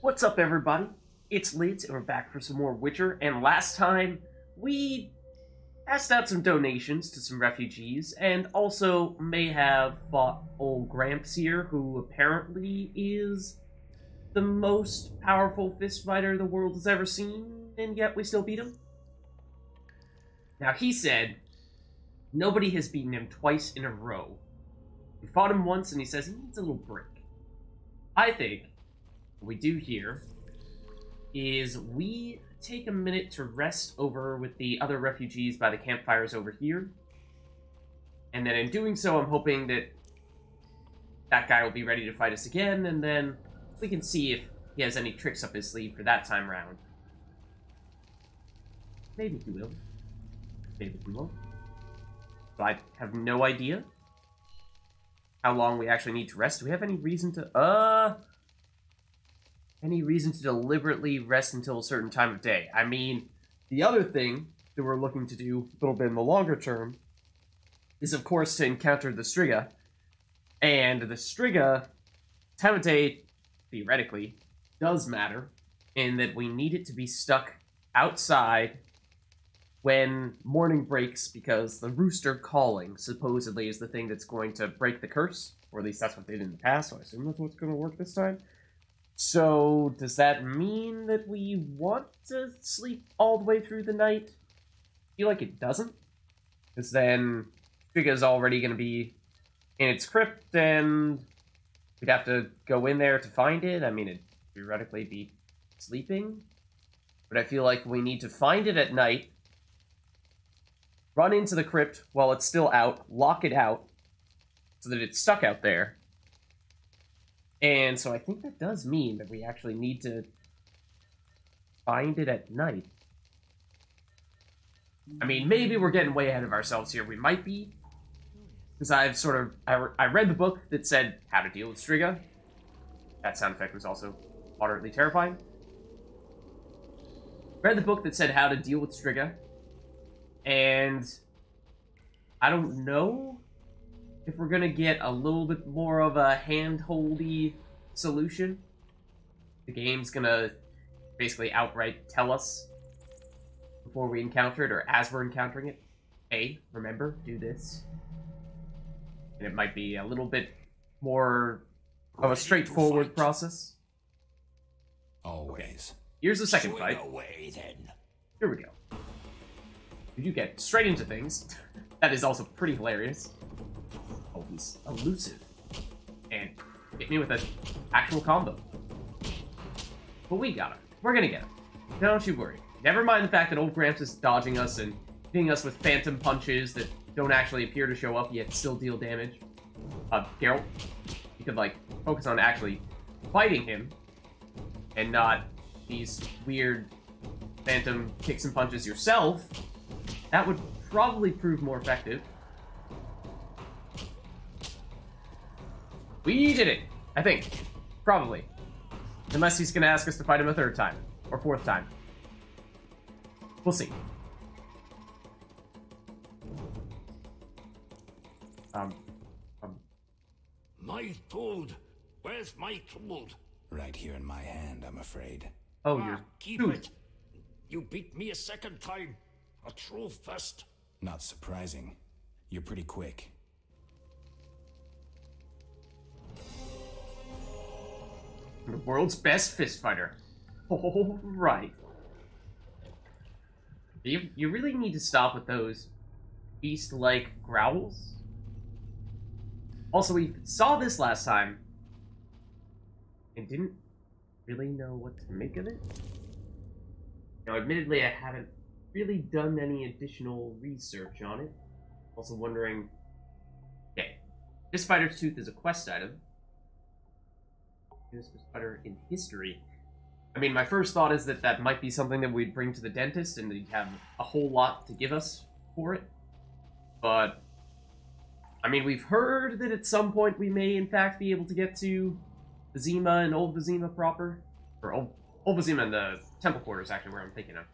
What's up, everybody? It's Lids, and we're back for some more Witcher. And last time, we asked out some donations to some refugees, and also may have fought old Gramps here, who apparently is the most powerful fist fighter the world has ever seen, and yet we still beat him. Now, he said nobody has beaten him twice in a row. We fought him once, and he says he needs a little break. I think what we do here is we take a minute to rest over with the other refugees by the campfires over here. And then in doing so, I'm hoping that that guy will be ready to fight us again, and then we can see if he has any tricks up his sleeve for that time round. Maybe he will. Maybe he won't. So I have no idea how long we actually need to rest. Do we have any reason to, deliberately rest until a certain time of day? I mean, the other thing that we're looking to do a little bit in the longer term is, of course, to encounter the Striga. And the Striga, time of day, theoretically, does matter, in that we need it to be stuck outside when morning breaks, because the rooster calling, supposedly, is the thing that's going to break the curse. Or at least that's what they did in the past, so I assume that's what's going to work this time. So, does that mean that we want to sleep all the way through the night? I feel like it doesn't. Because then Striga's already going to be in its crypt, and we'd have to go in there to find it. I mean, it'd theoretically be sleeping. But I feel like we need to find it at night, run into the crypt while it's still out, lock it out, so that it's stuck out there. And so I think that does mean that we actually need to find it at night. I mean, maybe we're getting way ahead of ourselves here. We might be. Because I read the book that said how to deal with Striga. That sound effect was also moderately terrifying. Read the book that said how to deal with Striga. And I don't know if we're gonna get a little bit more of a hand-holdy solution. The game's gonna basically outright tell us before we encounter it, or as we're encountering it, hey, remember, do this. And it might be a little bit more of a straightforward process. Always. Here's the second fight. Away, then. Here we go. You get straight into things. That is also pretty hilarious. Oh, he's elusive. And hit me with an actual combo. But we got him. We're gonna get him. Don't you worry. Never mind the fact that old Gramps is dodging us and hitting us with phantom punches that don't actually appear to show up yet still deal damage. Geralt, you could, like, focus on actually fighting him and not these weird phantom kicks and punches yourself. That would probably prove more effective. We did it! I think. Probably. Unless he's gonna ask us to fight him a third time. Or fourth time. We'll see. My toad. Where's my toad? Right here in my hand, I'm afraid. Oh, you're... Keep it. You beat me a second time. A true fist. Not surprising. You're pretty quick. The world's best fist fighter. Oh, right. You really need to stop with those beast-like growls. Also, we saw this last time and didn't really know what to make of it. Now, admittedly, I haven't really done any additional research on it. Also wondering... Okay. This Fighter's Tooth is a quest item. This Fighter in history. I mean, my first thought is that that might be something that we'd bring to the dentist and they'd have a whole lot to give us for it. But, I mean, we've heard that at some point we may, in fact, be able to get to Vizima and Old Vizima proper. Or Old Vizima and the Temple Quarters, actually, where I'm thinking of.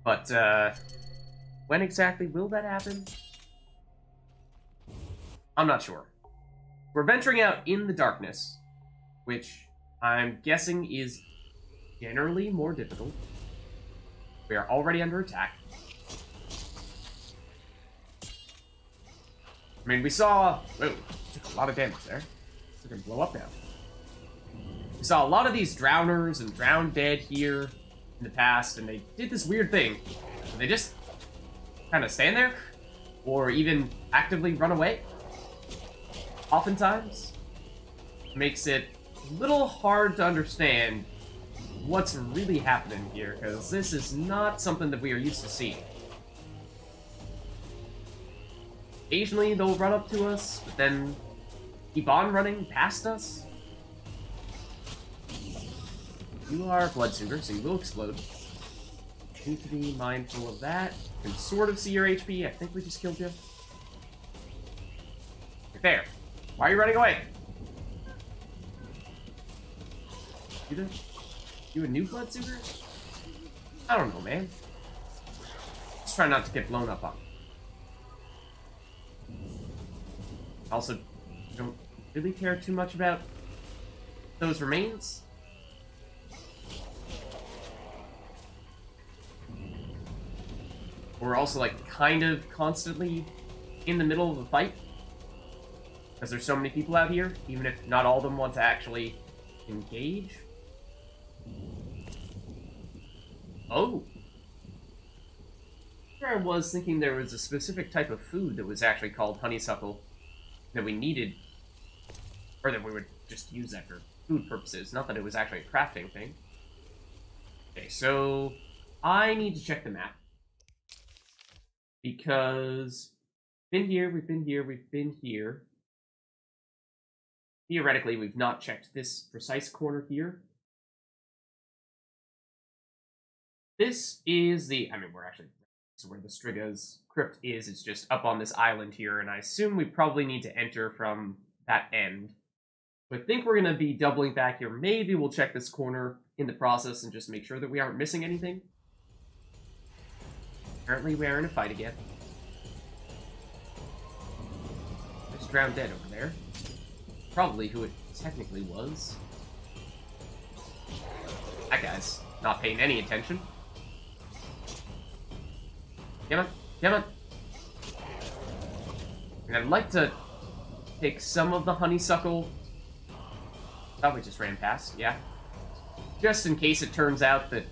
But, when exactly will that happen? I'm not sure. We're venturing out in the darkness, which I'm guessing is generally more difficult. We are already under attack. I mean, we saw... Whoa, took a lot of damage there. We're gonna blow up now. We saw a lot of these drowners and drowned dead here in the past, and they did this weird thing. They just kind of stand there, or even actively run away. Oftentimes, makes it a little hard to understand what's really happening here, because this is not something that we are used to seeing. Occasionally, they'll run up to us, but then keep on running past us. You are a bloodsucker, so you will explode. Need to be mindful of that. You can sort of see your HP. I think we just killed you. You're there. Why are you running away? You a new bloodsucker? I don't know, man. Just try not to get blown up on. Also, don't really care too much about those remains. We're also, like, kind of constantly in the middle of a fight. Because there's so many people out here, even if not all of them want to actually engage. Oh! Here I was thinking there was a specific type of food that was actually called honeysuckle that we needed, or that we would just use that for food purposes, not that it was actually a crafting thing. Okay, so I need to check the map. Because we've been here, we've been here, we've been here. Theoretically, we've not checked this precise corner here. This is the... I mean, we're actually... So where the Striga's crypt is, it's just up on this island here, and I assume we probably need to enter from that end. So I think we're going to be doubling back here. Maybe we'll check this corner in the process and just make sure that we aren't missing anything. Apparently we are in a fight again. There's drowned dead over there. Probably who it technically was. That guy's not paying any attention. Come on, come on. And I'd like to take some of the honeysuckle. Probably just ran past, yeah. Just in case it turns out that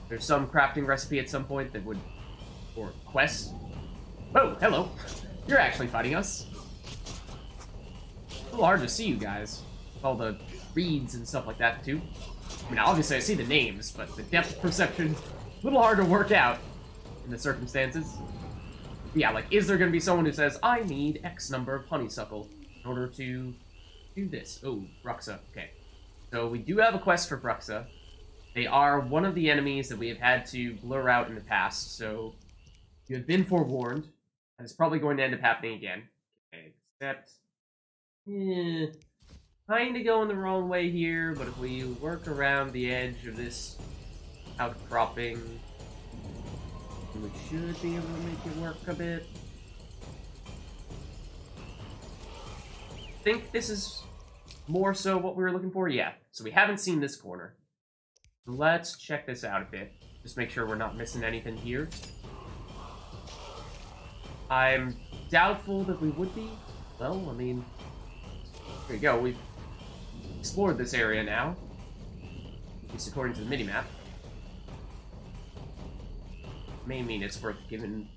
there's some crafting recipe at some point that would... Or quest. Oh, hello. You're actually fighting us. A little hard to see you guys. All the reeds and stuff like that, too. I mean, obviously I see the names, but the depth perception, a little hard to work out in the circumstances. Yeah, like, is there going to be someone who says, I need X number of honeysuckle in order to do this? Oh, Bruxa. Okay. So we do have a quest for Bruxa. They are one of the enemies that we have had to blur out in the past, so... You have been forewarned, and it's probably going to end up happening again. Except, kind of going the wrong way here, but if we work around the edge of this outcropping, we should be able to make it work a bit. I think this is more so what we were looking for. Yeah, so we haven't seen this corner. Let's check this out a bit. Just make sure we're not missing anything here. I'm doubtful that we would be. Well, I mean, here we go. We've explored this area now, at least according to the minimap. May mean it's worth giving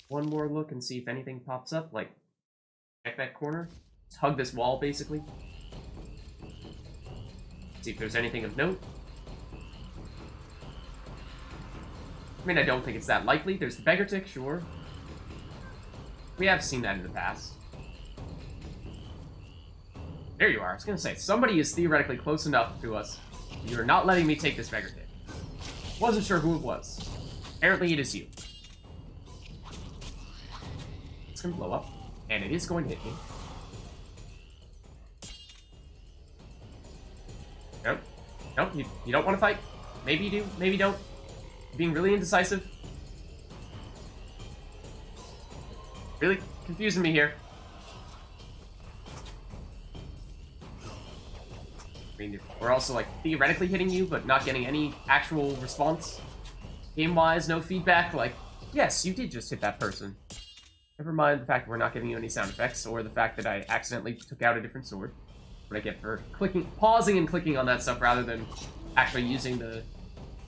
one more look and see if anything pops up. Like, check that corner. Let's hug this wall, basically. See if there's anything of note. I mean, I don't think it's that likely. There's the beggar tick, sure. We have seen that in the past. There you are. I was going to say, somebody is theoretically close enough to us. You're not letting me take this beggar tick. Wasn't sure who it was. Apparently it is you. It's going to blow up. And it is going to hit me. Nope. Nope, you don't want to fight. Maybe you do, maybe you don't. You're being really indecisive. Really confusing me here. I mean, if we're also, like, theoretically hitting you, but not getting any actual response, game-wise, no feedback, like, yes, you did just hit that person. Never mind the fact that we're not giving you any sound effects, or the fact that I accidentally took out a different sword. What I get for pausing and clicking on that stuff rather than actually using the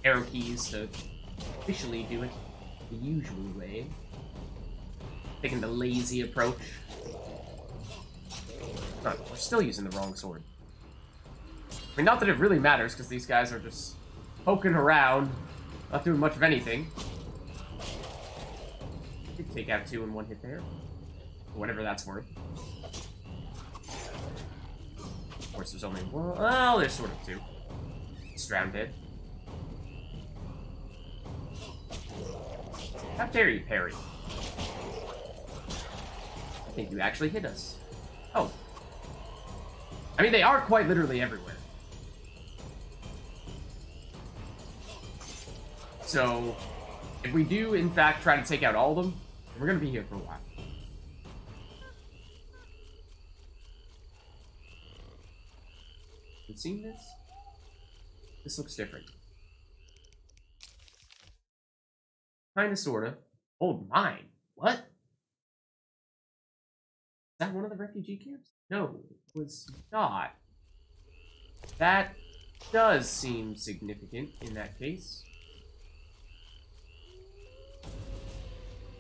arrow keys to officially do it the usual way. Taking the lazy approach. Oh, we're still using the wrong sword. I mean, not that it really matters, because these guys are just poking around, not doing much of anything. Did take out 2 in 1 hit there. Or whatever that's worth. Of course, there's only 1. Well, there's sort of 2. Stroud dead. How dare you parry? I think you actually hit us. Oh. I mean, they are quite literally everywhere. So, if we do, in fact, try to take out all of them, we're going to be here for a while. You seen this? This looks different. Kinda, sorta. Old mine. What? Is that one of the refugee camps? No, it was not. That does seem significant in that case.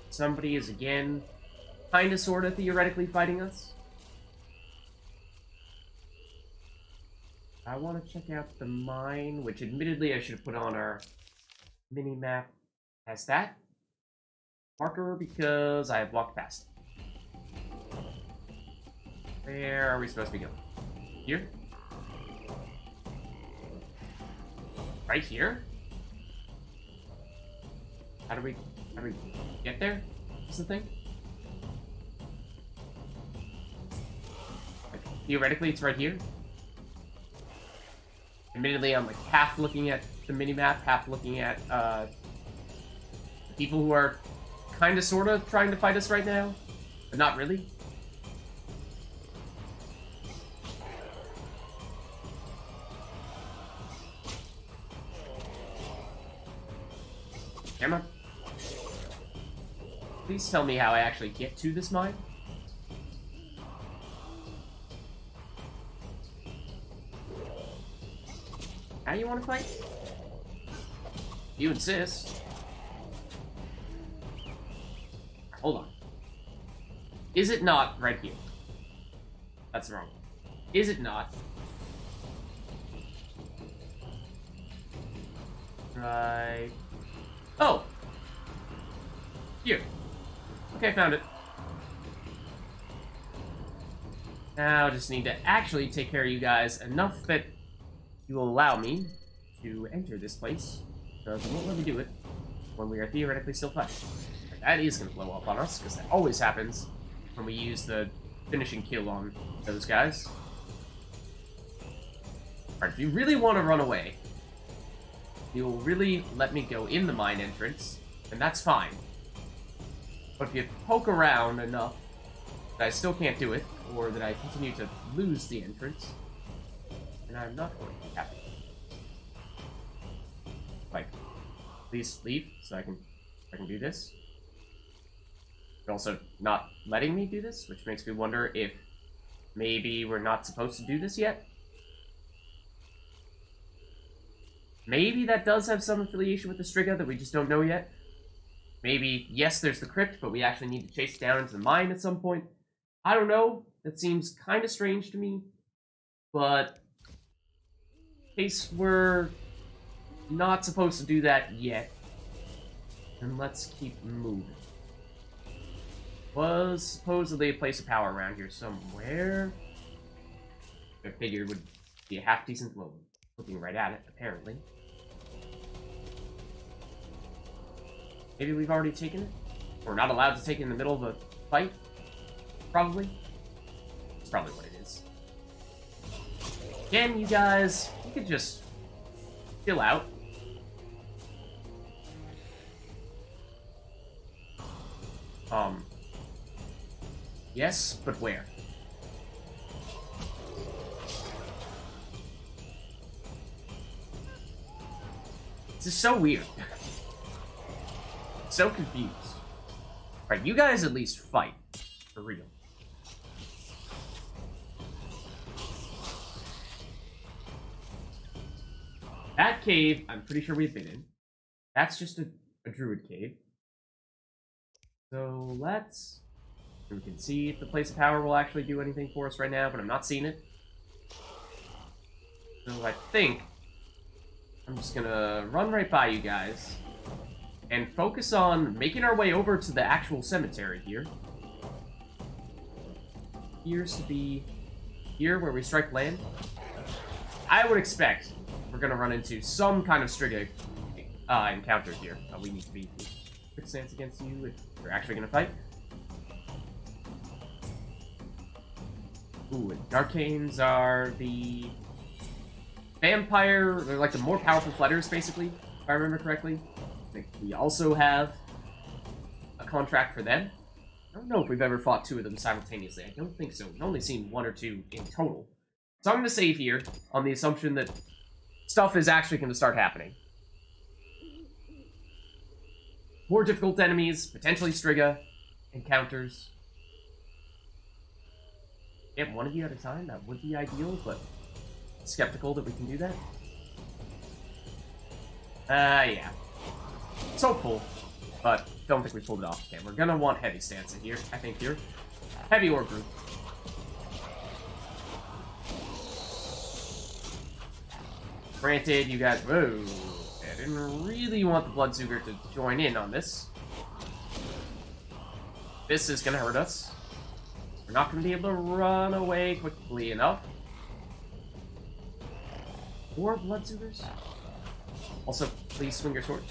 Somebody is again kinda, sorta, theoretically fighting us. I want to check out the mine, which admittedly I should have put on our mini-map as that marker because I have walked past it. Where are we supposed to be going? Here? Right here? How do we get there? What's the thing? Like, theoretically, it's right here. Admittedly, I'm like half looking at the minimap, half looking at people who are kind of, sort of trying to fight us right now, but not really. Camera, please tell me how I actually get to this mine. How you want to fight? You insist. Hold on. Is it not right here? That's wrong. Is it not? Right. Oh! Here. Okay, found it. Now I just need to actually take care of you guys enough that you will allow me to enter this place, because it won't let me do it when we are theoretically still fighting. That is going to blow up on us, because that always happens when we use the finishing kill on those guys. Alright, if you really want to run away, you will really let me go in the mine entrance, and that's fine. But if you poke around enough that I still can't do it, or that I continue to lose the entrance, and I'm not going to be happy. Like, please leave so I can do this. You're also not letting me do this, which makes me wonder if maybe we're not supposed to do this yet. Maybe that does have some affiliation with the Striga that we just don't know yet. Maybe, yes, there's the crypt, but we actually need to chase it down into the mine at some point. I don't know. That seems kind of strange to me, but in case we're not supposed to do that yet, then let's keep moving. Was supposedly a place of power around here somewhere. I figured would be a half-decent globe. Looking right at it, apparently. Maybe we've already taken it? We're not allowed to take it in the middle of a fight? Probably. That's probably what it is. Again, you guys, you could just chill out. Yes, but where? This is so weird. So confused. Alright, you guys at least fight. For real. That cave, I'm pretty sure we've been in. That's just a druid cave. So let's... We can see if the place of power will actually do anything for us right now, but I'm not seeing it. So I think I'm just gonna run right by you guys and focus on making our way over to the actual cemetery here. Appears to be here where we strike land. I would expect we're gonna run into some kind of Striga encounter here. We need to be quick stance against you if we're actually gonna fight. Ooh, and Arcanes are the vampire, they're like the more powerful fighters, basically, if I remember correctly. I think we also have a contract for them. I don't know if we've ever fought two of them simultaneously. I don't think so. We've only seen one or two in total. So I'm going to save here on the assumption that stuff is actually going to start happening. More difficult enemies, potentially Striga encounters. Get one of you at a time, that would be ideal, but skeptical that we can do that. Yeah. It's hopeful, but don't think we pulled it off. Okay, we're gonna want heavy stance in here, I think here. Heavy or group. Granted, you guys... Whoa. I didn't really want the Bloodsugar to join in on this. This is gonna hurt us. We're not going to be able to run away quickly enough. 4 Bloodsugars? Also, please swing your sword.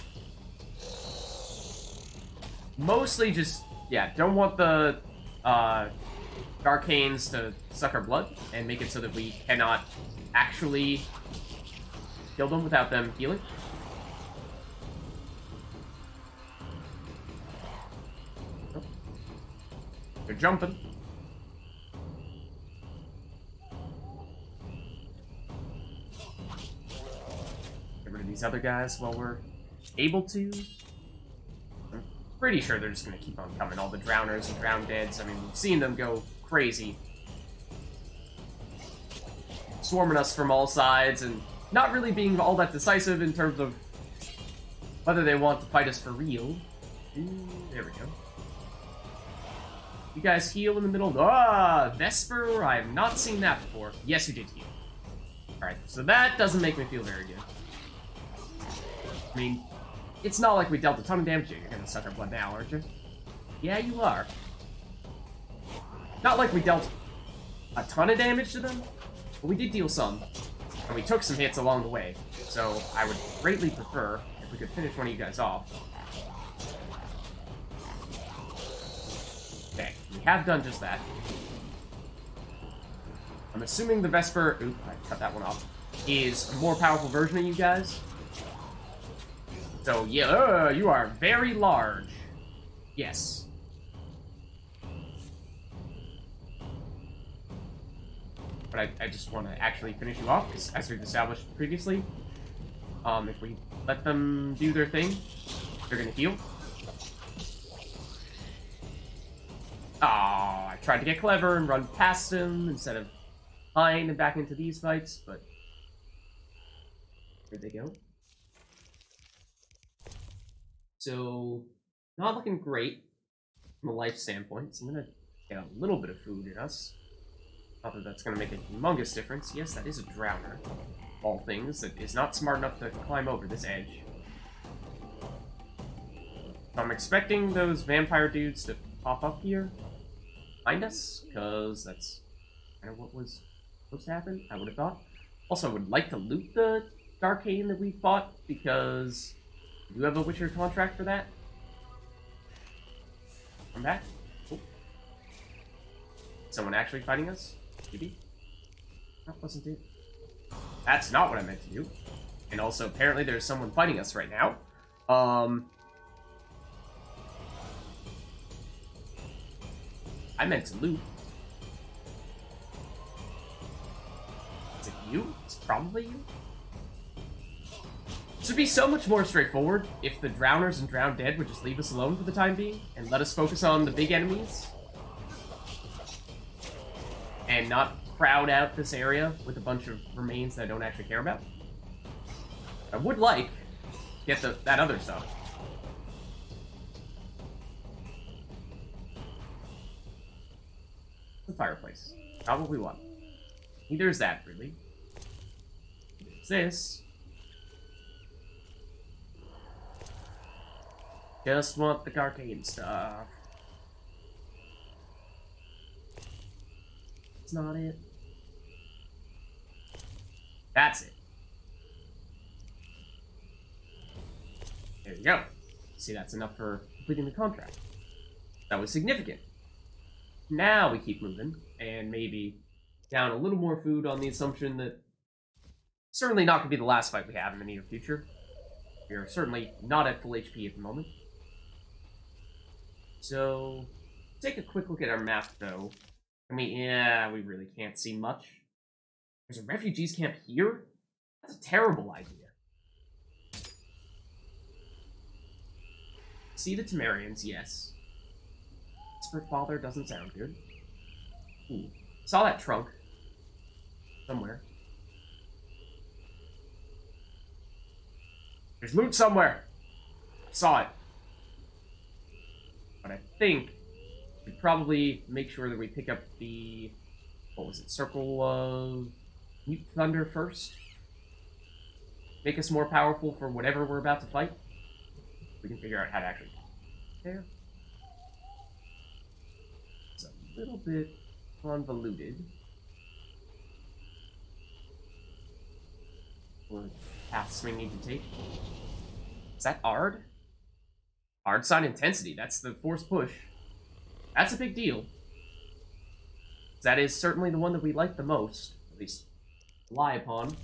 Mostly just, yeah, don't want the Arcanes to suck our blood and make it so that we cannot actually kill them without them healing. Oh. They're jumping. These other guys while we're able to. I'm pretty sure they're just going to keep on coming. All the drowners and drown deads. I mean, we've seen them go crazy. Swarming us from all sides and not really being all that decisive in terms of whether they want to fight us for real. Ooh, there we go. You guys heal in the middle. Ah, Vesper, I have not seen that before. Yes, you did heal. Alright, so that doesn't make me feel very good. I mean, it's not like we dealt a ton of damage. You're gonna suck our blood now, aren't you? Yeah, you are. Not like we dealt a ton of damage to them, but we did deal some. And we took some hits along the way. So I would greatly prefer if we could finish one of you guys off. Okay, we have done just that. I'm assuming the Vesper... Oop, I cut that one off. Is a more powerful version of you guys. So, yeah, you are very large. Yes. But I just want to actually finish you off, because as we've established previously, if we let them do their thing, they're going to heal. Aw, I tried to get clever and run past him instead of flying and back into these fights, but... Where'd they go? So, not looking great from a life standpoint, so I'm going to get a little bit of food in us. Not that that's going to make a humongous difference. Yes, that is a drowner, all things, that is not smart enough to climb over this edge. So I'm expecting those vampire dudes to pop up here, find us, because that's kind of what was supposed to happen, I would have thought. Also, I would like to loot the Darkane that we fought, because... Do you have a Witcher contract for that? Come back. Oh. Someone actually fighting us? Maybe? That wasn't it. That's not what I meant to do. And also, apparently there's someone fighting us right now. I meant to loot. Is it you? It's probably you. This would be so much more straightforward if the Drowners and Drowned Dead would just leave us alone for the time being and let us focus on the big enemies. And not crowd out this area with a bunch of remains that I don't actually care about. I would like to get that other stuff. The fireplace. Not what we want. Neither is that, really. There's this. Just want the arcane stuff. It's not it. That's it. There you go. See, that's enough for completing the contract. That was significant. Now we keep moving, and maybe down a little more food on the assumption that certainly not going to be the last fight we have in the near future. We are certainly not at full HP at the moment. So, take a quick look at our map, though. I mean, yeah, we really can't see much. There's a refugees camp here? That's a terrible idea. See the Temerians, yes. Desperate Father doesn't sound good. Ooh, saw that trunk. Somewhere. There's loot somewhere! Saw it. But I think we'd probably make sure that we pick up the... What was it? Circle of... Mute Thunder first. Make us more powerful for whatever we're about to fight. We can figure out how to actually get there. It's a little bit convoluted. What paths we need to take. Is that Ard? Ard sign intensity. That's the force push. That's a big deal. That is certainly the one that we like the most. At least rely upon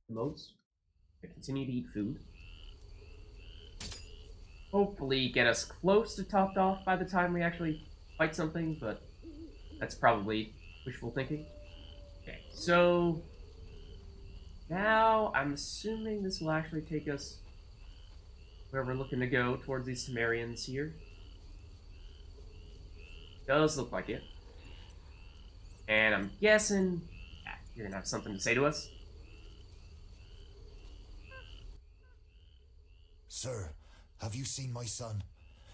the most. I continue to eat food. Hopefully get us close to topped off by the time we actually fight something, but that's probably wishful thinking. Okay, so now I'm assuming this will actually take us where we're looking to go, towards these Temerians here. Does look like it. And I'm guessing you're gonna have something to say to us. Sir, have you seen my son?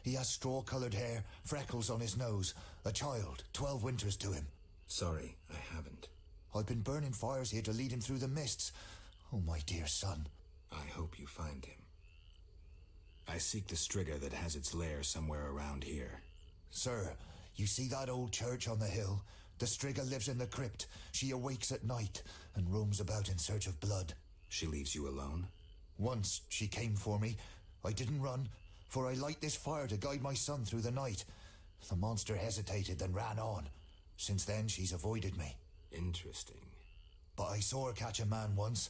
He has straw-colored hair, freckles on his nose, a child, 12 winters to him. Sorry, I haven't. I've been burning fires here to lead him through the mists. Oh, my dear son. I hope you find him. I seek the Striga that has its lair somewhere around here. Sir, you see that old church on the hill? The Striga lives in the crypt. She awakes at night and roams about in search of blood. She leaves you alone? Once she came for me. I didn't run, for I light this fire to guide my son through the night. The monster hesitated, then ran on. Since then, she's avoided me. Interesting. But I saw her catch a man once.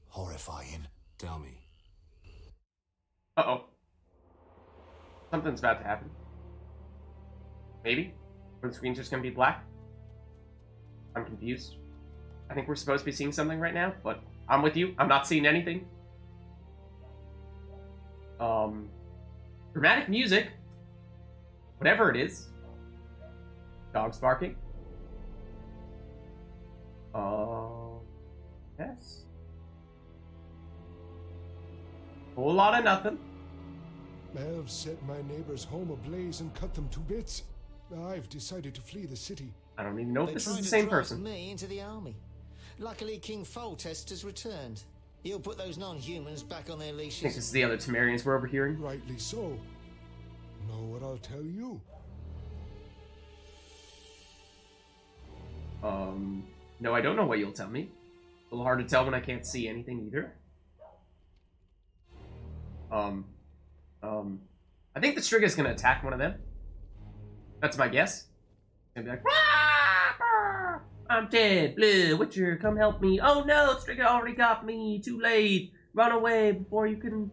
Horrifying. Tell me. Uh-oh. Something's about to happen. Maybe? Or the screen's just gonna be black? I'm confused. I think we're supposed to be seeing something right now, but I'm with you. I'm not seeing anything. Dramatic music. Whatever it is. Dogs barking. Yes. Whole lot of nothing. Elves set my neighbor's home ablaze and cut them to bits. I've decided to flee the city. I don't even know if They this is tried the to same thrust person. me into the army. Luckily, King Foltest has returned. He'll put those non-humans back on their I think leashes. this is the other Temerians we're overhearing. Rightly so. Know what I'll tell you? No, I don't know what you'll tell me. A little hard to tell when I can't see anything either. I think the Striga's gonna attack one of them. That's my guess. Gonna be like, "Rah! I'm dead. Blue, Witcher, come help me. Oh no, Striga already got me. Too late. Run away before you can.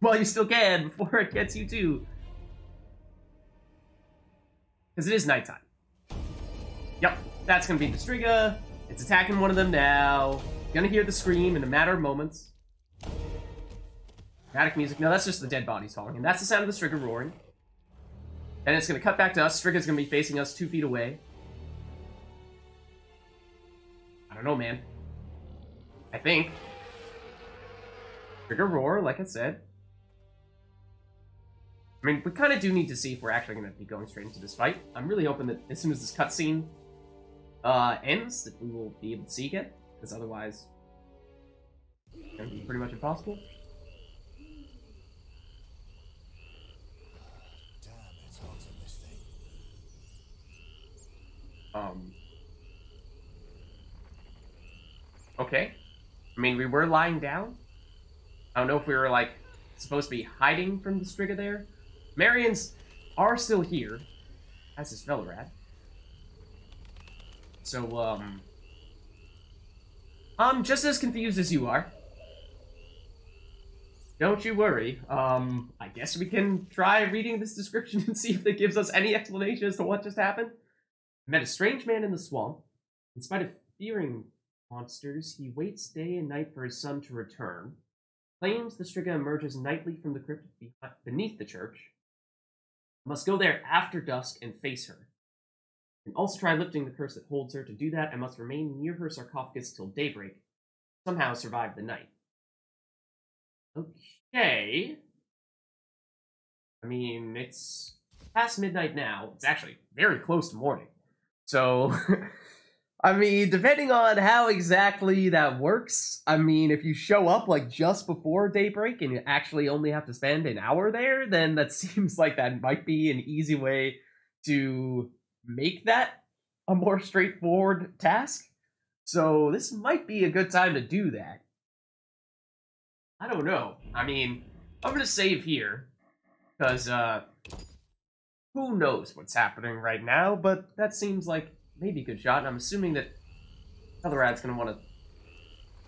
Well, you still can before it gets you too. Because it is nighttime. Yep, that's gonna be the Striga. It's attacking one of them now. Gonna hear the scream in a matter of moments. Dramatic music. No, that's just the dead bodies falling. And that's the sound of the Striga roaring. And it's going to cut back to us. Striga's going to be facing us 2 feet away. I don't know, man. I think. Striga roar, like I said. I mean, we kind of do need to see if we're actually going to be going straight into this fight. I'm really hoping that as soon as this cutscene ends, that we will be able to see again. Because otherwise, it's going to be pretty much impossible. Damn, it's hot in this thing. Okay. I mean, we were lying down. I don't know if we were, like, supposed to be hiding from the Striga there. Marians are still here, as is Velorad. So, I'm just as confused as you are. Don't you worry. I guess we can try reading this description and see if it gives us any explanation as to what just happened. I met a strange man in the swamp. In spite of fearing monsters, he waits day and night for his son to return. Claims the Striga emerges nightly from the crypt beneath the church. Must go there after dusk and face her. And also try lifting the curse that holds her. To do that, I must remain near her sarcophagus till daybreak. Somehow survive the night. Okay. I mean, it's past midnight now. It's actually very close to morning. So, I mean, depending on how exactly that works, I mean, if you show up, like, just before daybreak and you actually only have to spend an hour there, then that seems like that might be an easy way to make that a more straightforward task. So, this might be a good time to do that. I don't know. I mean, I'm gonna save here, because, who knows what's happening right now, but that seems like maybe a good shot, and I'm assuming that Velorad's gonna want to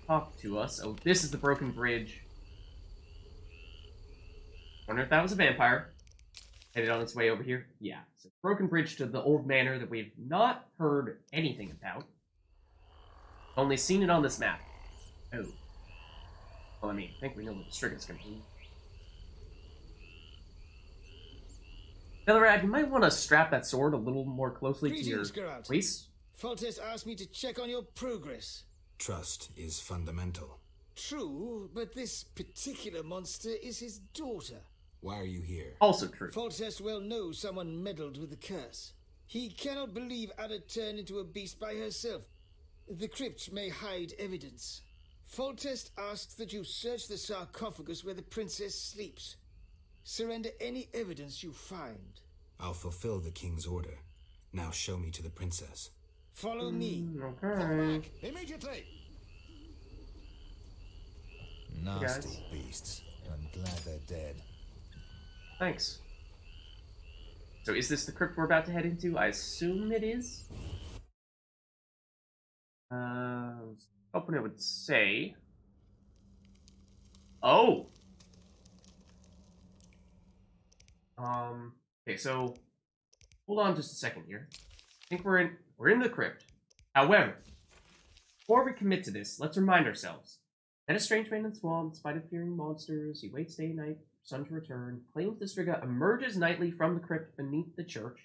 talk to us. Oh, this is the broken bridge. Wonder if that was a vampire. Headed on its way over here? Yeah. So, broken bridge to the old manor that we've not heard anything about. Only seen it on this map. Oh. Well, I mean, I think we know what the Striga's gonna be. Velorad, you might want to strap that sword a little more closely to your Geralt. waist. Foltest asked me to check on your progress. Trust is fundamental. True, but this particular monster is his daughter. Why are you here? Also true. Foltest well knows someone meddled with the curse. He cannot believe Ada turned into a beast by herself. The crypt may hide evidence. Foltest asks that you search the sarcophagus where the princess sleeps. Surrender any evidence you find. I'll fulfill the king's order. Now show me to the princess. Follow me. Okay. Immediately! guys. Nasty beasts. I'm glad they're dead. Thanks. So is this the crypt we're about to head into? I assume it is. I was hoping it would say. Oh! Okay, so hold on just a second here. I think we're in the crypt. However, before we commit to this, let's remind ourselves. Met a strange man in the swamp, in spite of fearing monsters, he waits day and night for sun to return, claims the Striga emerges nightly from the crypt beneath the church.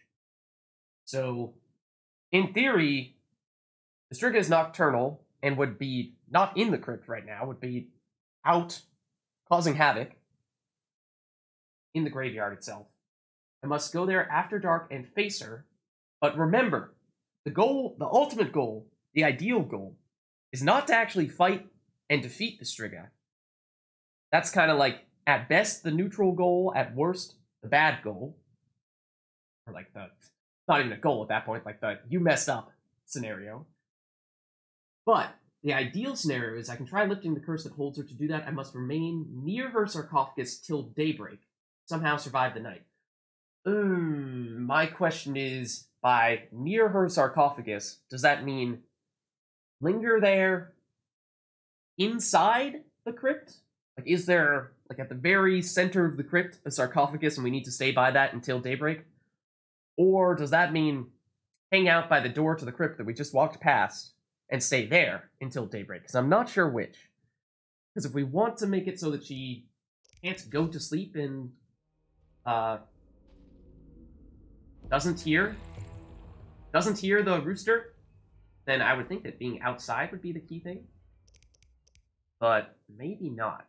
So, in theory, the Striga is nocturnal and would be not in the crypt right now, would be out causing havoc in the graveyard itself. I must go there after dark and face her. But remember, the goal, the ultimate goal, the ideal goal, is not to actually fight and defeat the Striga. That's kind of like, at best, the neutral goal, at worst, the bad goal. Or like the, not even a goal at that point, like the you messed up scenario. But the ideal scenario is I can try lifting the curse that holds her. To do that, I must remain near her sarcophagus till daybreak. Somehow survive the night. My question is, by near her sarcophagus, does that mean linger there inside the crypt? Like, is there, like, at the very center of the crypt, a sarcophagus, and we need to stay by that until daybreak? Or does that mean hang out by the door to the crypt that we just walked past and stay there until daybreak? Because I'm not sure which. Because if we want to make it so that she can't go to sleep and doesn't hear the rooster, then I would think that being outside would be the key thing. But maybe not.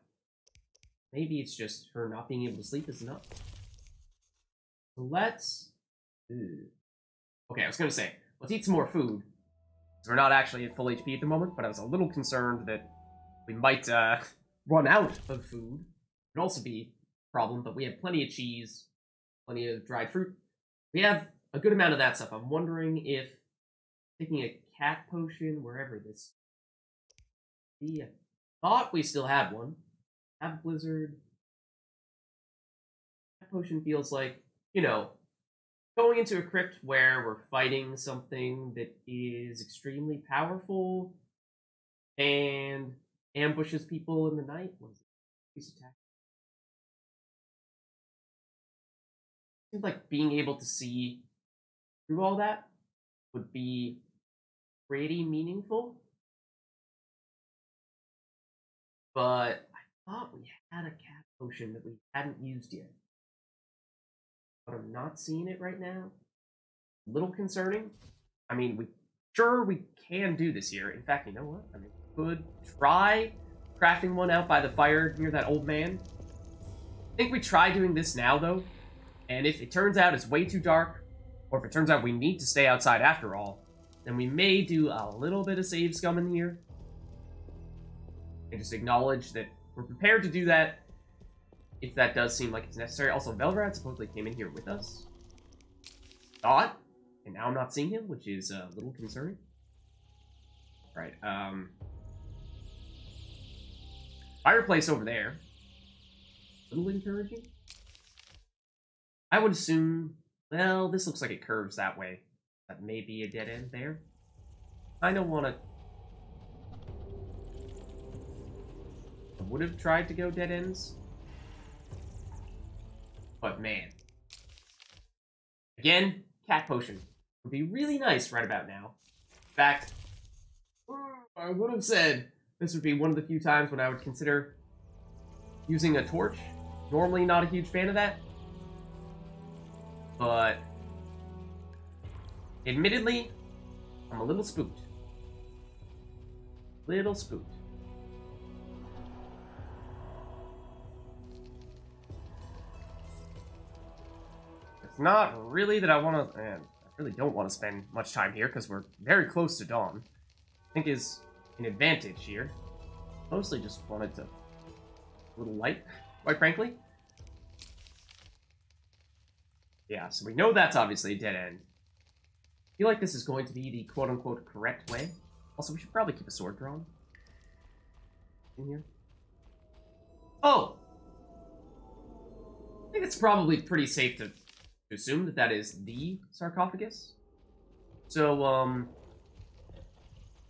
Maybe it's just her not being able to sleep is enough. So let's... Okay, I was going to say, let's eat some more food. We're not actually at full HP at the moment, but I was a little concerned that we might run out of food. It could also be a problem, but we have plenty of cheese, plenty of dried fruit. We have a good amount of that stuff. I'm wondering if taking a cat potion, wherever this... I thought we still had one. Have Blizzard. Cat potion feels like, you know, going into a crypt where we're fighting something that is extremely powerful and ambushes people in the night. What is it? Increase attack. Seems like being able to see through all that would be pretty meaningful. But I thought we had a cat potion that we hadn't used yet. But I'm not seeing it right now. A little concerning. I mean, we can do this here. In fact, you know what? I mean, we could try crafting one out by the fire near that old man. I think we try doing this now, though. And if it turns out it's way too dark, or if it turns out we need to stay outside after all, then we may do a little bit of save scum in here. And just acknowledge that we're prepared to do that if that does seem like it's necessary. Also, Velrad supposedly came in here with us. Thought, and now I'm not seeing him, which is a little concerning. Right, fireplace over there. A little encouraging. I would assume, well, this looks like it curves that way. That may be a dead end there. I don't want to... I would have tried to go dead ends. But man. Again, cat potion would be really nice right about now. In fact, I would have said this would be one of the few times when I would consider using a torch. Normally not a huge fan of that. But admittedly, I'm a little spooked. Little spooked. It's not really that I want to... I really don't want to spend much time here, because we're very close to dawn. I think is an advantage here. Mostly just wanted to... a little light, quite frankly. Yeah, so we know that's obviously a dead end. I feel like this is going to be the quote-unquote correct way. Also, we should probably keep a sword drawn. In here. Oh! I think it's probably pretty safe to assume that that is the sarcophagus. So,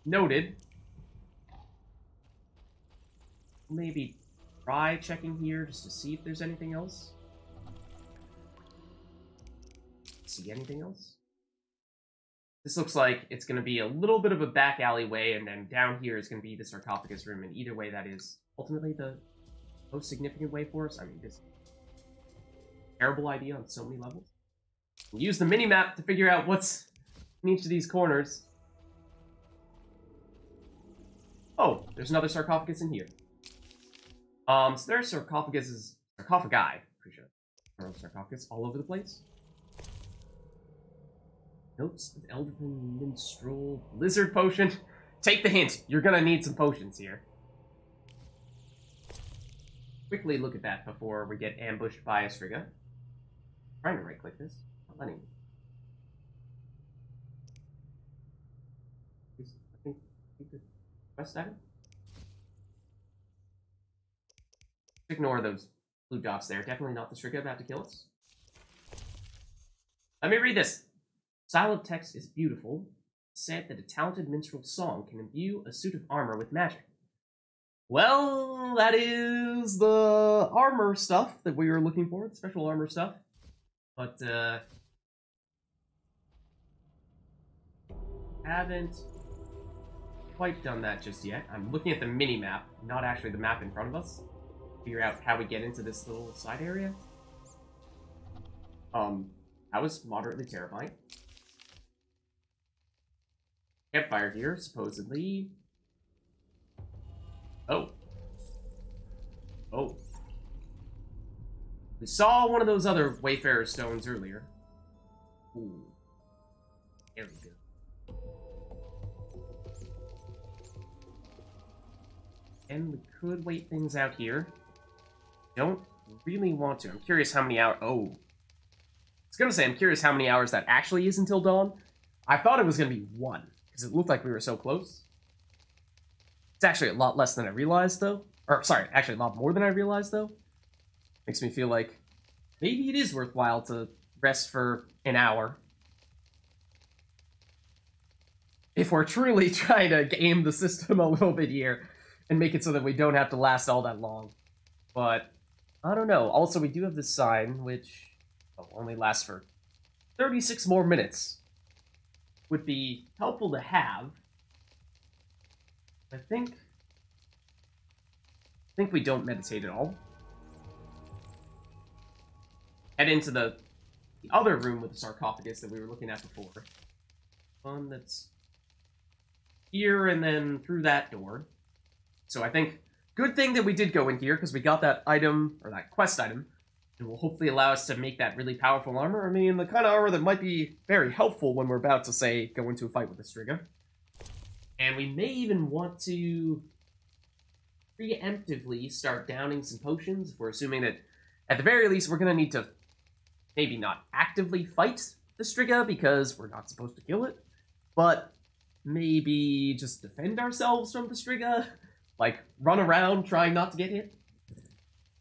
noted. Maybe try checking here just to see if there's anything else. See anything else? This looks like it's going to be a little bit of a back alleyway, and then down here is going to be the sarcophagus room, and either way that is ultimately the most significant way for us. I mean, this is a terrible idea on so many levels. We'll use the mini-map to figure out what's in each of these corners. Oh, there's another sarcophagus in here. So there's sarcophagi, pretty sure. Sarcophagus all over the place. Notes of Elven Minstrel Blizzard Potion. Take the hint. You're gonna need some potions here. Quickly look at that before we get ambushed by a Striga. Trying to right-click this. Not letting me. I think the quest item. Ignore those blue dots there. Definitely not the Striga about to kill us. Let me read this. Style of text is beautiful. It's said that a talented minstrel's song can imbue a suit of armor with magic. Well, that is the armor stuff that we were looking for, the special armor stuff. But, haven't quite done that just yet. I'm looking at the mini-map, not actually the map in front of us. figure out how we get into this little side area. That was moderately terrifying. Campfire here, supposedly. Oh. Oh. We saw one of those other Wayfarer stones earlier. Ooh. There we go. And we could wait things out here. Don't really want to. I'm curious how many hours... Oh. I was gonna say, I'm curious how many hours that actually is until dawn. I thought it was gonna be 1, because it looked like we were so close. It's actually a lot less than I realized, though. Or, sorry, actually a lot more than I realized, though. Makes me feel like maybe it is worthwhile to rest for an hour. If we're truly trying to game the system a little bit here and make it so that we don't have to last all that long. But, I don't know. Also, we do have this sign, which only lasts for 36 more minutes. Would be helpful to have. I think we don't meditate at all. Head into the other room with the sarcophagus that we were looking at before. One that's here and then through that door. So I think good thing that we did go in here because we got that item, or that quest item, and will hopefully allow us to make that really powerful armor. I mean, the kind of armor that might be very helpful when we're about to, say, go into a fight with the Striga. And we may even want to preemptively start downing some potions if we're assuming that, at the very least, we're going to need to maybe not actively fight the Striga because we're not supposed to kill it, but maybe just defend ourselves from the Striga, like run around trying not to get hit.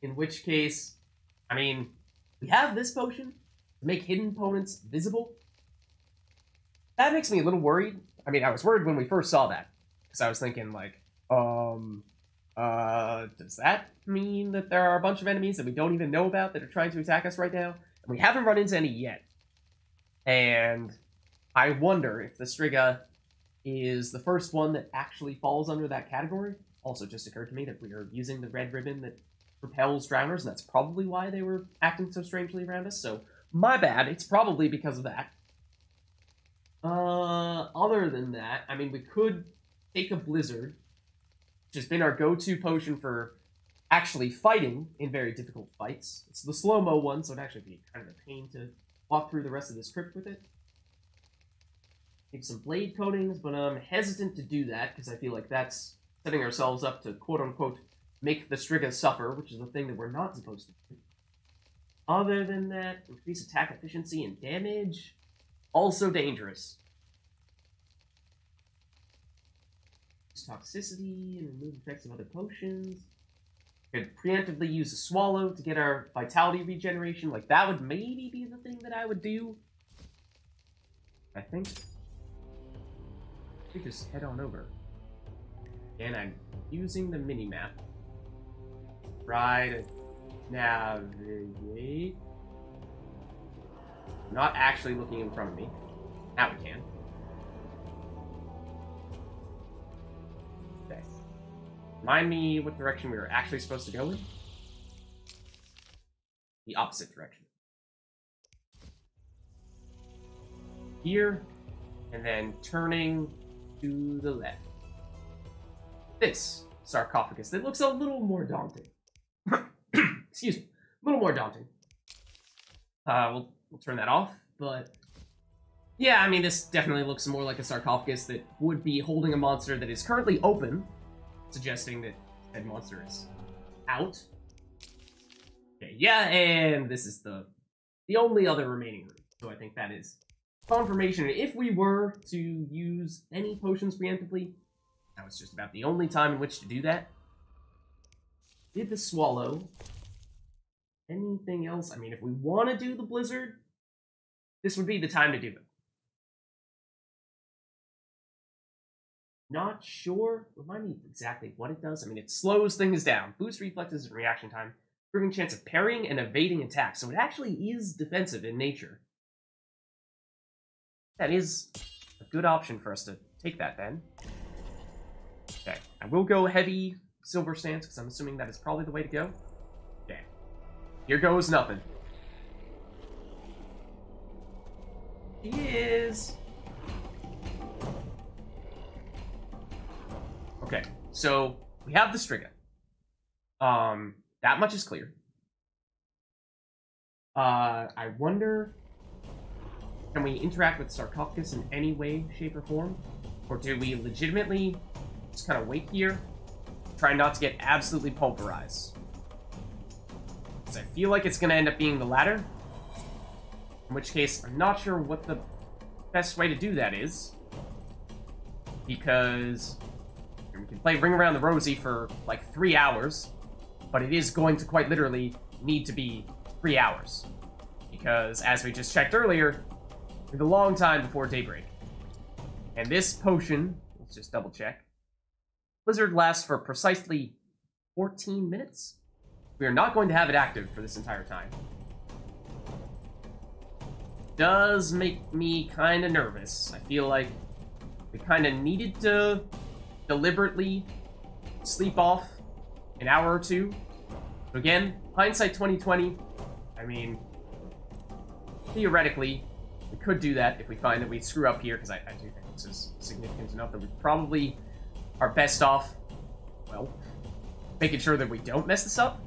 In which case, I mean, we have this potion to make hidden opponents visible. That makes me a little worried. I mean, I was worried when we first saw that, because I was thinking, like, does that mean that there are a bunch of enemies that we don't even know about that are trying to attack us right now? And we haven't run into any yet. And I wonder if the Striga is the first one that actually falls under that category. Also, just occurred to me that we are using the red ribbon that repels drowners, and that's probably why they were acting so strangely around us. So, my bad. It's probably because of that. Other than that, I mean, we could take a Blizzard, which has been our go-to potion for actually fighting in very difficult fights. It's the slow-mo one, so it'd actually be kind of a pain to walk through the rest of this crypt with it. Take some blade coatings, but I'm hesitant to do that, because I feel like that's setting ourselves up to, quote-unquote, make the Striga suffer, which is a thing that we're not supposed to do. Other than that, increase attack efficiency and damage. Also dangerous. Toxicity and remove effects of other potions. Could preemptively use a swallow to get our vitality regeneration. Like, that would maybe be the thing that I would do. I think. We just head on over. And I'm using the mini-map. Try to navigate. Not actually looking in front of me. Now we can. Okay. Remind me what direction we were actually supposed to go in. The opposite direction. Here, and then turning to the left. This sarcophagus that looks a little more daunting. Excuse me. A little more daunting. We'll turn that off, but yeah, I mean, this definitely looks more like a sarcophagus that would be holding a monster that is currently open, suggesting that said monster is out. Okay, yeah, and this is the only other remaining room, so I think that is confirmation. If we were to use any potions preemptively, that was just about the only time in which to do that. Did the swallow. Anything else? I mean, if we want to do the Blizzard, this would be the time to do it. Not sure. Remind me exactly what it does. I mean, it slows things down. Boosts reflexes and reaction time. Improving chance of parrying and evading attacks. So it actually is defensive in nature. That is a good option for us to take that then. Okay, I will go heavy silver stance, because I'm assuming that is probably the way to go. Okay. Here goes nothing. He is... Okay, so we have the Striga. That much is clear. I wonder... Can we interact with Sarcophagus in any way, shape, or form? Or do we legitimately just kind of wait here? Try not to get absolutely pulverized. Because I feel like it's going to end up being the latter. In which case, I'm not sure what the best way to do that is. Because we can play Ring Around the Rosie for like 3 hours. But it is going to quite literally need to be 3 hours. Because, as we just checked earlier, we have a long time before daybreak. And this potion, let's just double check. Blizzard lasts for precisely 14 minutes. We are not going to have it active for this entire time. Does make me kind of nervous. I feel like we kind of needed to deliberately sleep off an hour or two. So again, hindsight 2020. I mean, theoretically, we could do that if we find that we screw up here, because I do think this is significant enough that we probably are best off, well, making sure that we don't mess this up.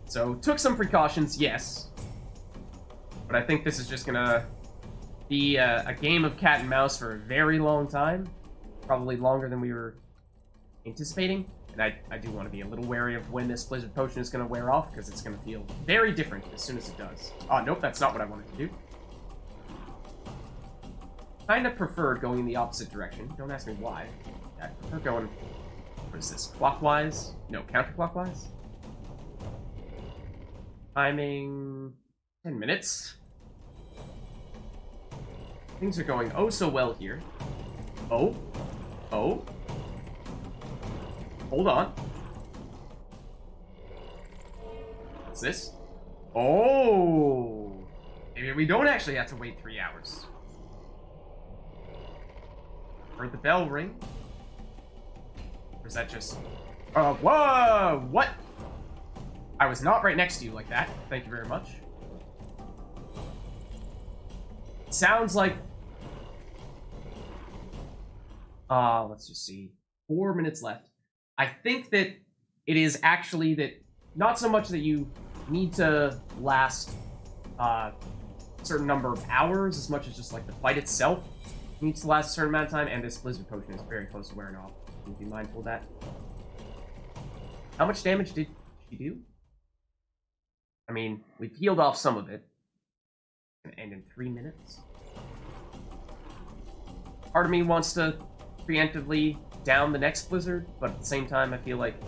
So, took some precautions, yes. But I think this is just gonna be a game of cat and mouse for a very long time. Probably longer than we were anticipating. And I do want to be a little wary of when this Blizzard Potion is going to wear off, because it's going to feel very different as soon as it does. Oh, nope, that's not what I wanted to do. Kind of preferred going in the opposite direction. Don't ask me why. I prefer going, what is this, clockwise? No, counterclockwise? Timing 10 minutes. Things are going oh so well here. Oh. Oh. Hold on. What's this? Oh! Maybe we don't actually have to wait 3 hours. Heard the bell ring? Or is that just... whoa! What? I was not right next to you like that. Thank you very much. Sounds like... let's just see. 4 minutes left. I think that it is actually that not so much that you need to last a certain number of hours as much as just like the fight itself needs to last a certain amount of time, and this Blizzard Potion is very close to wearing off. You need to be mindful of that. How much damage did she do? I mean, we've healed off some of it. It's gonna end in 3 minutes. Part of me wants to preemptively down the next Blizzard, but at the same time, I feel like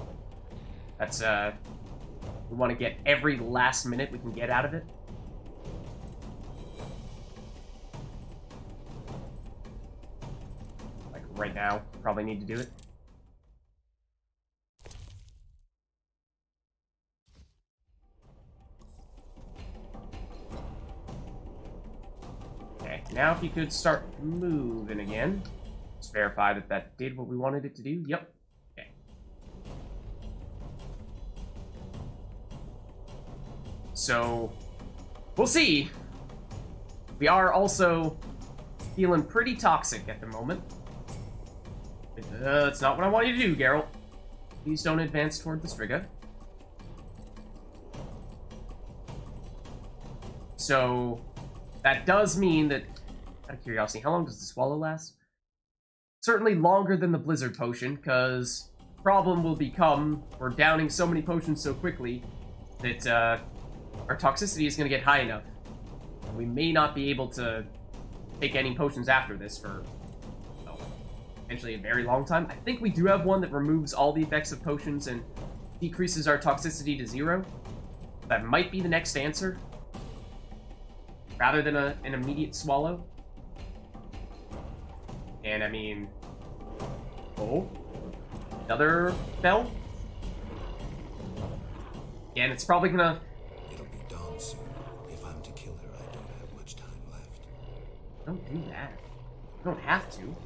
that's, we want to get every last minute we can get out of it. Like, right now, probably need to do it. Okay, now if you could start moving again. Let's verify that that did what we wanted it to do. Yep. Okay. So, we'll see. We are also feeling pretty toxic at the moment. It's not what I want you to do, Geralt. Please don't advance toward the Striga. So, that does mean that, out of curiosity, how long does the swallow last? Certainly longer than the Blizzard Potion, because problem will become we're downing so many potions so quickly that our toxicity is going to get high enough. We may not be able to take any potions after this for, well, potentially a very long time. I think we do have one that removes all the effects of potions and decreases our toxicity to 0. That might be the next answer, rather than an immediate swallow. And I mean, oh, another bell. Again, it's probably gonna. It'll be dawn soon. If I'm to kill her, I don't have much time left. Don't do that. You don't have to.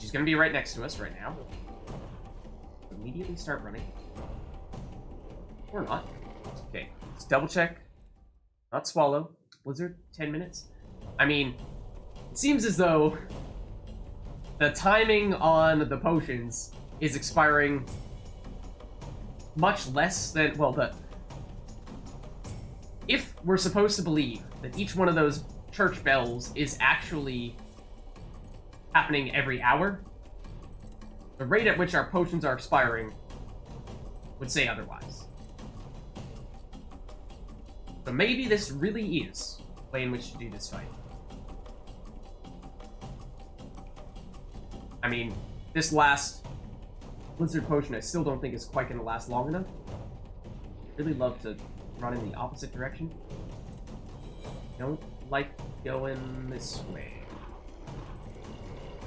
she's gonna be right next to us right now. Immediately start running. Or not. Okay, let's double check. Not swallow. Blizzard, 10 minutes. I mean, it seems as though the timing on the potions is expiring much less than, well, if we're supposed to believe that each one of those church bells is actually happening every hour, the rate at which our potions are expiring would say otherwise. So maybe this really is the way in which to do this fight. I mean, this last Blizzard potion I still don't think is quite going to last long enough. I'd really love to run in the opposite direction. Don't like going this way.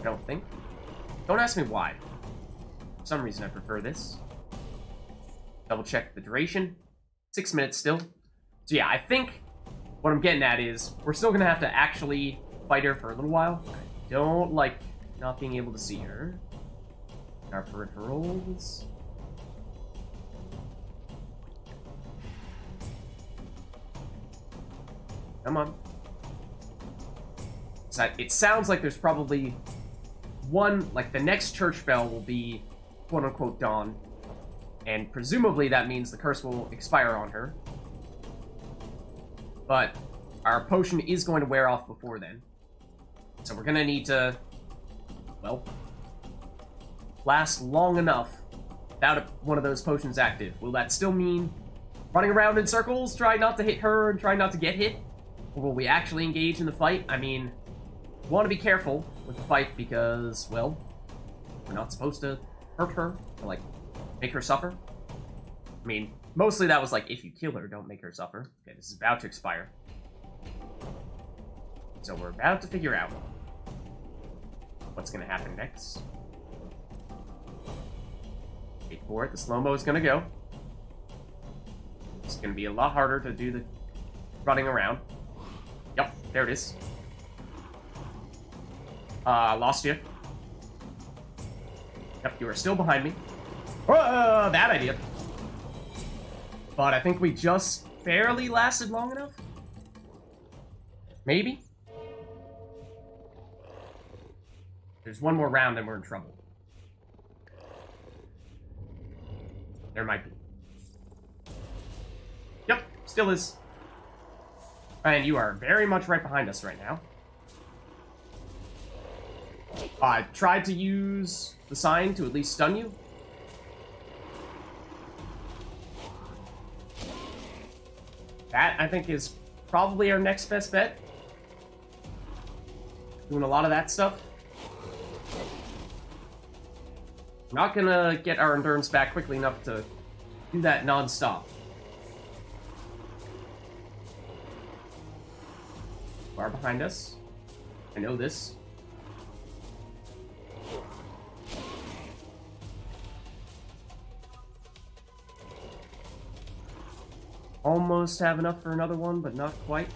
I don't think. Don't ask me why. For some reason I prefer this. Double check the duration. 6 minutes still. So yeah, I think what I'm getting at is we're still gonna have to actually fight her for a little while. I don't like not being able to see her. Our peripherals. Come on. So it sounds like there's probably one, like the next church bell will be quote-unquote dawn. And presumably that means the curse will expire on her. But our potion is going to wear off before then. So we're going to need to, well, last long enough without one of those potions active. Will that still mean running around in circles, try not to hit her and try not to get hit? Or will we actually engage in the fight? I mean, we want to be careful with the fight because, well, we're not supposed to hurt her or, like, make her suffer. I mean, mostly that was like, if you kill her, don't make her suffer. Okay, this is about to expire. So we're about to figure out what's going to happen next. Wait for it. The slow-mo is going to go. It's going to be a lot harder to do the running around. Yep, there it is. Lost you. Yep, you are still behind me. Bad idea. But I think we just barely lasted long enough. Maybe? There's one more round and we're in trouble. There might be. Yep, still is. And you are very much right behind us right now. I tried to use the sign to at least stun you. That, I think, is probably our next best bet. Doing a lot of that stuff. We're not gonna get our endurance back quickly enough to do that non-stop. Far behind us. I know this. Almost have enough for another one, but not quite.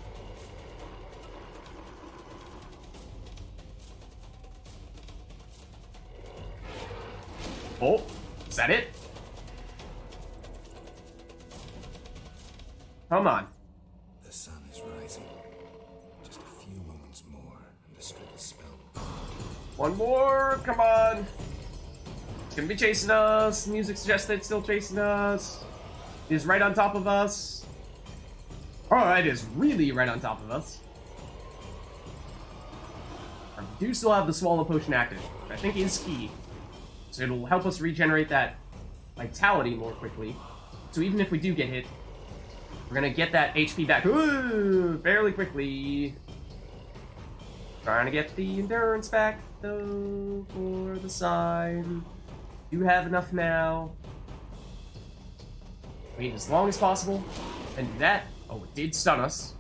Oh, is that it? Come on. The sun is rising. Just a few moments more, and the Striga spell will... One more, come on. It's gonna be chasing us. Music suggests that it's still chasing us. It is right on top of us. Oh, it is really right on top of us. I do still have the Swallow Potion active, which I think is key. So it'll help us regenerate that vitality more quickly. So even if we do get hit, we're gonna get that HP back fairly quickly. Trying to get the endurance back, though, for the sign. Do have enough now. Wait as long as possible, and do that. Oh, it did stun us.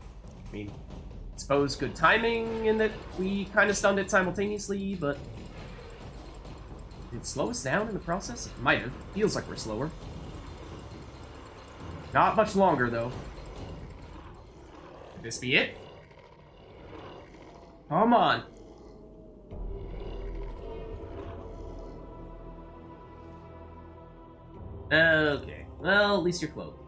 I mean, I suppose good timing in that we kind of stunned it simultaneously, but did it slow us down in the process? It might have. Feels like we're slower. Not much longer, though. Could this be it? Come on. Okay. Well, at least you're clothed.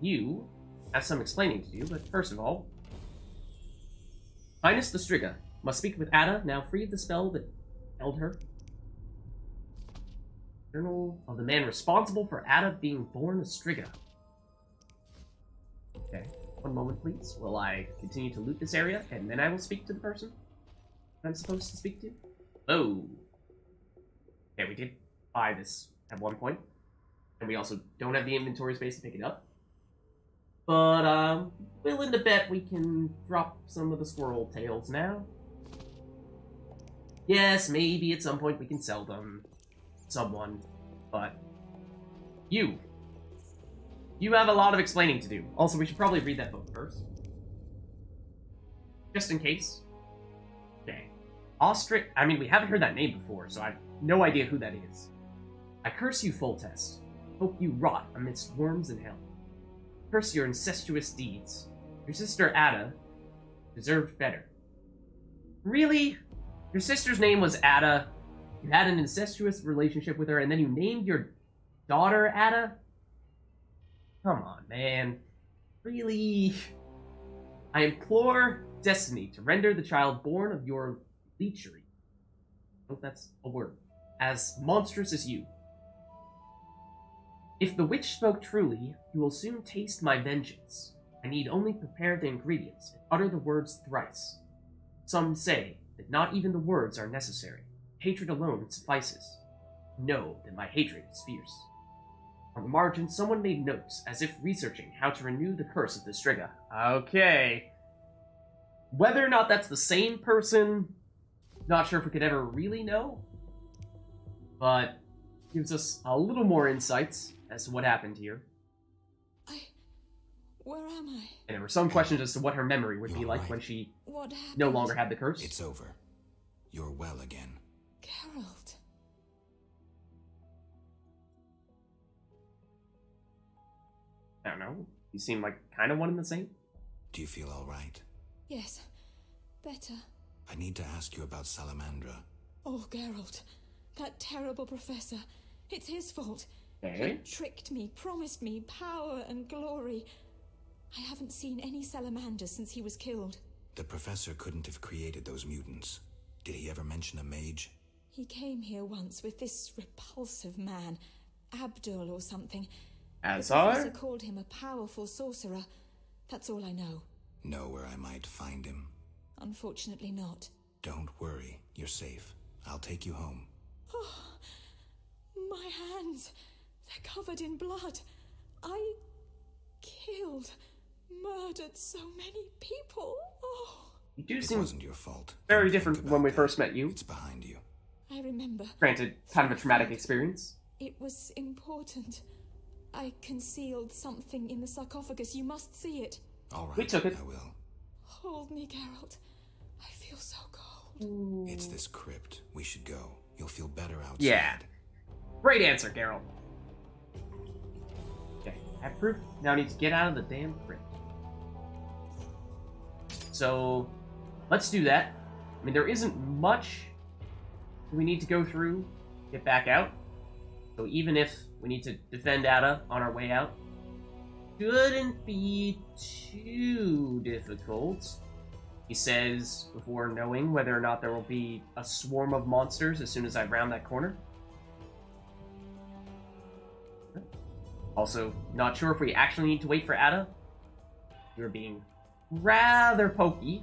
You have some explaining to do, but first of all, Highness the Striga must speak with Ada, now free of the spell that held her. Journal of the man responsible for Ada being born a Striga. Okay, one moment please, while I continue to loot this area, and then I will speak to the person I'm supposed to speak to. Oh. Okay, we did buy this at one point, and we also don't have the inventory space to pick it up. But, willing to bet we can drop some of the squirrel tails now. Yes, maybe at some point we can sell them to someone, but you have a lot of explaining to do. Also, we should probably read that book first. Just in case. Okay. I mean, we haven't heard that name before, so I have no idea who that is. I curse you, Foltest. Hope you rot amidst worms in hell. Curse your incestuous deeds. Your sister Ada deserved better. Really? Your sister's name was Ada. You had an incestuous relationship with her, and then you named your daughter Ada? Come on, man. Really? I implore destiny to render the child born of your lechery, I hope that's a word, as monstrous as you. If the witch spoke truly, you will soon taste my vengeance. I need only prepare the ingredients and utter the words thrice. Some say that not even the words are necessary. Hatred alone suffices. Know that my hatred is fierce. On the margin, someone made notes, as if researching how to renew the curse of the Striga. Okay. Whether or not that's the same person, not sure if we could ever really know, but gives us a little more insights as to what happened here. Where am I? And there were some questions as to what her memory would be like when she no longer had the curse. It's over. You're well again. Geralt. I don't know. You seem like kind of one and the same. Do you feel all right? Yes. Better. I need to ask you about Salamandra. Oh, Geralt. That terrible professor. It's his fault. Okay. He tricked me, promised me power and glory. I haven't seen any salamanders since he was killed. The professor couldn't have created those mutants. Did he ever mention a mage? He came here once with this repulsive man, Abdul or something. As the professor called him a powerful sorcerer. That's all I know. Know where I might find him? Unfortunately not. Don't worry. You're safe. I'll take you home. Oh, my hands. They're covered in blood. I killed, murdered so many people. Oh. You do It seem wasn't your fault. very Don't different think when about we that. first met you. It's behind you. I remember. Granted, kind of a traumatic experience. It was important. I concealed something in the sarcophagus. You must see it. All right. We took it. I will. Hold me, Geralt. I feel so cold. It's this crypt. We should go. You'll feel better outside. Yeah. Great answer, Geralt. Okay, I have proof. Now I need to get out of the damn crypt. So, let's do that. I mean, there isn't much we need to go through, get back out. So even if we need to defend Ada on our way out, shouldn't be too difficult. He says, before knowing whether or not there will be a swarm of monsters as soon as I round that corner. Also, not sure if we actually need to wait for Ada. You're being rather pokey.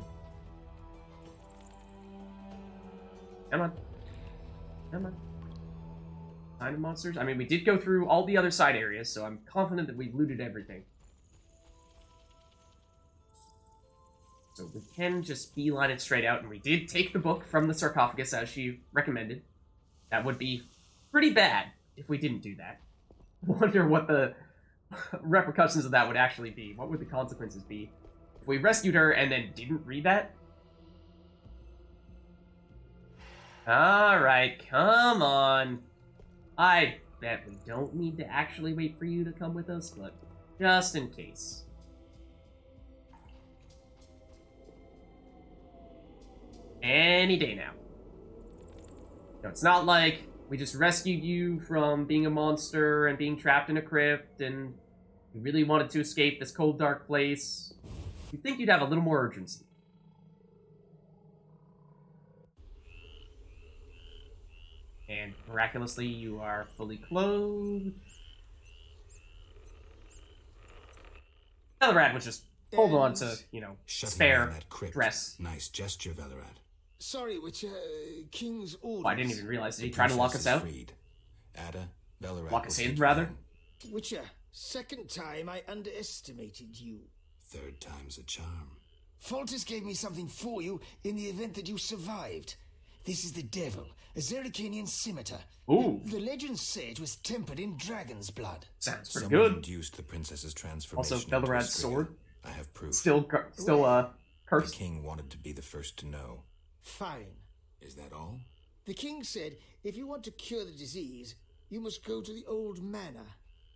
Come on. Come on. Sign of monsters? I mean, we did go through all the other side areas, so I'm confident that we've looted everything. So we can just beeline it straight out, and we did take the book from the sarcophagus as she recommended. That would be pretty bad if we didn't do that. I wonder what the repercussions of that would actually be. What would the consequences be if we rescued her and then didn't read that? Alright, come on. I bet we don't need to actually wait for you to come with us, but just in case. any day now. No, it's not like we just rescued you from being a monster and being trapped in a crypt and you really wanted to escape this cold, dark place. You'd think you'd have a little more urgency. And miraculously, you are fully clothed. Velerad was just hold on to, you know, spare dress. Nice gesture, Velerad. Sorry, Witcher. King's orders. Oh, I didn't even realize. Did he try to lock us out? Ada, Velerad lock us in, rather? Witcher, second time I underestimated you. Third time's a charm. Foltest gave me something for you in the event that you survived. This is the devil, a Zerrikanian scimitar. Ooh. The legends say it was tempered in dragon's blood. Sounds pretty Someone good. Induced the princess's transformation. Also, Velerad's sword. I have proof. Still cursed. The king wanted to be the first to know. Fine. Is that all? The king said if you want to cure the disease, you must go to the old manor.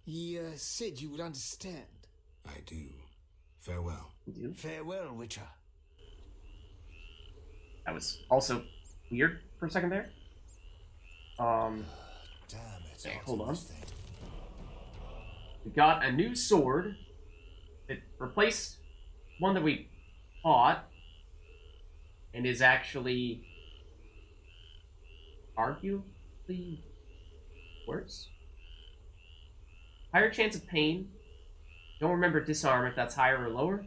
He said you would understand. I do. Farewell. You do? Farewell, Witcher. That was also weird for a second there. Damn, it's Okay, hot hold in on. this thing. We got a new sword. It replaced one that we bought and is actually arguably worse. Higher chance of pain. Don't remember disarm if that's higher or lower.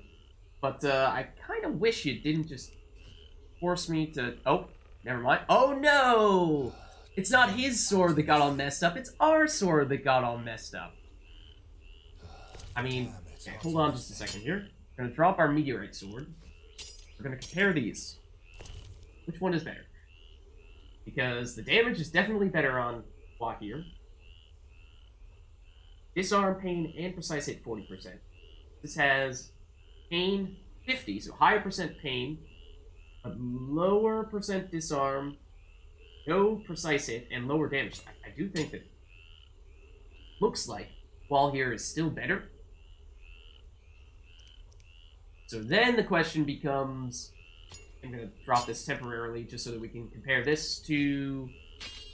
But I kind of wish you didn't just force me to... Oh, never mind. Oh no! It's not his sword that got all messed up. It's our sword that got all messed up. I mean, okay, hold on just a second here. We're going to drop our meteorite sword. We're going to compare these. Which one is better? Because the damage is definitely better on blockier. Disarm, pain, and precise hit 40%. This has pain 50, so higher percent pain, a lower percent disarm, no precise hit, and lower damage. I do think that looks like Wall here is still better. So then the question becomes, I'm going to drop this temporarily just so that we can compare this to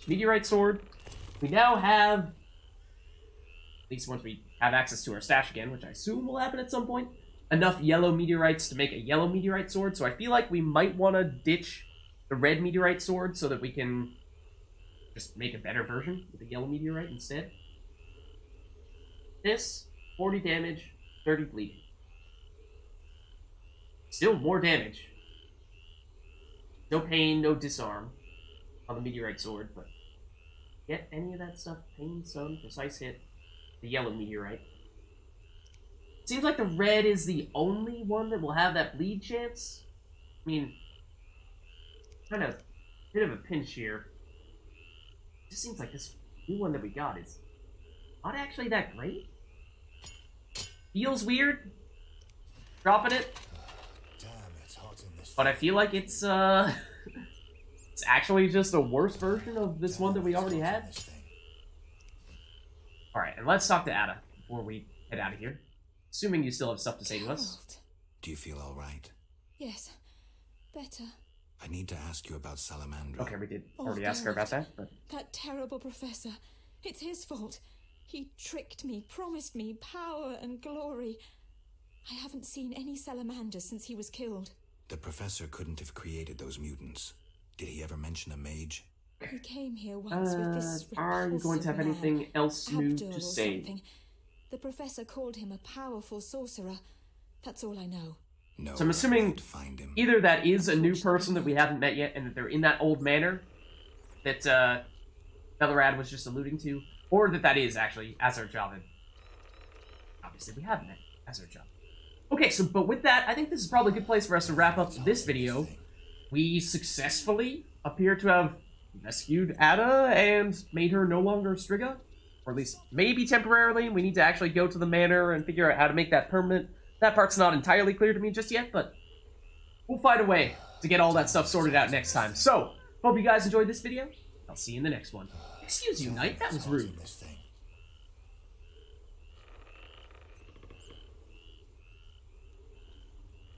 Meteorite Sword. We now have, at least once we have access to our stash again, which I assume will happen at some point, enough yellow meteorites to make a yellow meteorite sword. So I feel like we might want to ditch the red meteorite sword so that we can just make a better version with the yellow meteorite instead. This, 40 damage, 30 bleeding. Still more damage. No pain, no disarm on the meteorite sword, but get any of that stuff, pain, stun, precise hit, the yellow meteorite. Seems like the red is the only one that will have that bleed chance. I mean, kind of bit of a pinch here. It just seems like this new one that we got is not actually that great. Feels weird dropping it. Damn, it's hot in this But I feel like it's it's actually just a worse version of this one that we already had. Alright, and let's talk to Ada before we head out of here. Assuming you still have stuff to say to us. Do you feel all right? Yes, better. I need to ask you about Salamandra. Okay, we did already ask her about that, but... That terrible professor. It's his fault. He tricked me, promised me power and glory. I haven't seen any salamanders since he was killed. The professor couldn't have created those mutants. Did he ever mention a mage? He came here once with this are you going to have repulsive anything man, else new Abdul to or say? something. The professor called him a powerful sorcerer. That's all I know. No. So I'm assuming find him. either that is a new person that we haven't met yet and that they're in that old manor that Velerad was just alluding to, or that that is actually Azarjavan. Obviously we haven't met Azarjavan. Okay, so but with that, I think this is probably a good place for us to wrap up this video. We successfully appear to have rescued Ada and made her no longer Striga. Or at least maybe temporarily. We need to actually go to the manor and figure out how to make that permanent. That part's not entirely clear to me just yet, but we'll find a way to get all that stuff sorted out next time. So, hope you guys enjoyed this video. I'll see you in the next one. Excuse you, Knight. That was rude.